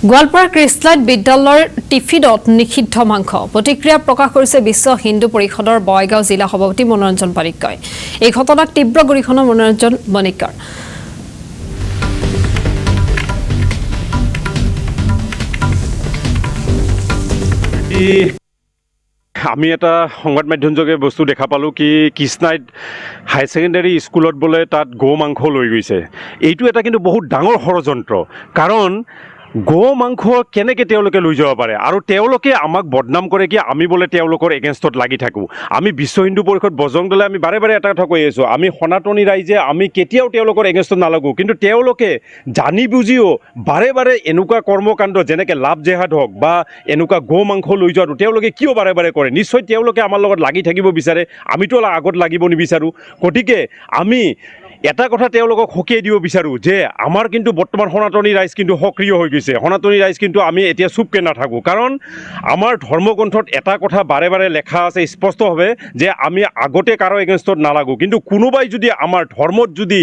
গোৱালপাৰা ক্ৰিষ্টলাইট বিদ্যালয়ৰ টিফিনত নিষিদ্ধ মাংস প্ৰতিক্ৰিয়া প্ৰকাশ কৰিছে বিশ্ব হিন্দু পৰিষদৰ বঙাইগাঁও জিলা সভাপতি মনোৰঞ্জন পানিক্কই। এই ঘটনাক তীব্ৰ গৰিহণা মনোৰঞ্জন বণিকৰ। আমি এটা সংবাদ মাধ্যমযোগে বস্তু দেখা পালোঁ কি কৃষ্ণাইট হাই ছেকেণ্ডাৰী স্কুলত বোলে তাত গো মাংস লৈ গৈছে। এইটো এটা কিন্তু বহুত ডাঙৰ ষড়যন্ত্ৰ, কাৰণ গো মাংস কেনেকৈ তেওঁলোকে লৈ যাব পাৰে আৰু তেওঁলোকে আমাক বদনাম কৰে কি আমি বোলে তেওঁলোকৰ এগেইনষ্টত লাগি থাকোঁ। আমি বিশ্ব হিন্দু পৰিষদ বজৰং দলে আমি বাৰে বাৰে এটা কথা কৈ আছোঁ, আমি সনাতনী ৰাইজে আমি কেতিয়াও তেওঁলোকৰ এগেইনষ্টত নালাগোঁ, কিন্তু তেওঁলোকে জানি বুজিও বাৰে বাৰে এনেকুৱা কৰ্মকাণ্ড যেনেকৈ লাভ জেহাদ হওক বা এনেকুৱা গো মাংস লৈ যোৱাটো তেওঁলোকে কিয় বাৰে বাৰে কৰে। নিশ্চয় তেওঁলোকে আমাৰ লগত লাগি থাকিব বিচাৰে, আমিতো আগত লাগিব নিবিচাৰোঁ। গতিকে আমি এটা কথা তেওঁলোকক সকীয়াই দিব বিচাৰোঁ যে আমাৰ কিন্তু বৰ্তমান সনাতনী ৰাইজ কিন্তু সক্ৰিয় হৈ গৈছে। সনাতনী ৰাইজ কিন্তু আমি এতিয়া চুপকৈ নাথাকোঁ, কাৰণ আমাৰ ধৰ্মগ্ৰন্থত এটা কথা বাৰে বাৰে লেখা আছে স্পষ্টভাৱে যে আমি আগতে কাৰো এগেইনষ্টত নালাগোঁ, কিন্তু কোনোবাই যদি আমাৰ ধৰ্মত যদি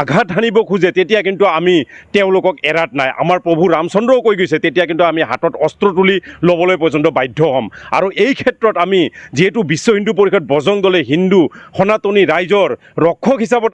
আঘাত সানিব খোজে তেতিয়া কিন্তু আমি তেওঁলোকক এৰাত নাই। আমাৰ প্ৰভু ৰামচন্দ্ৰও কৈ গৈছে তেতিয়া কিন্তু আমি হাতত অস্ত্ৰ তুলি ল'বলৈ পৰ্যন্ত বাধ্য হ'ম। আৰু এই ক্ষেত্ৰত আমি যিহেতু বিশ্ব হিন্দু পৰিষদ বজৰং দলে হিন্দু সনাতনী ৰাইজৰ ৰক্ষক হিচাপত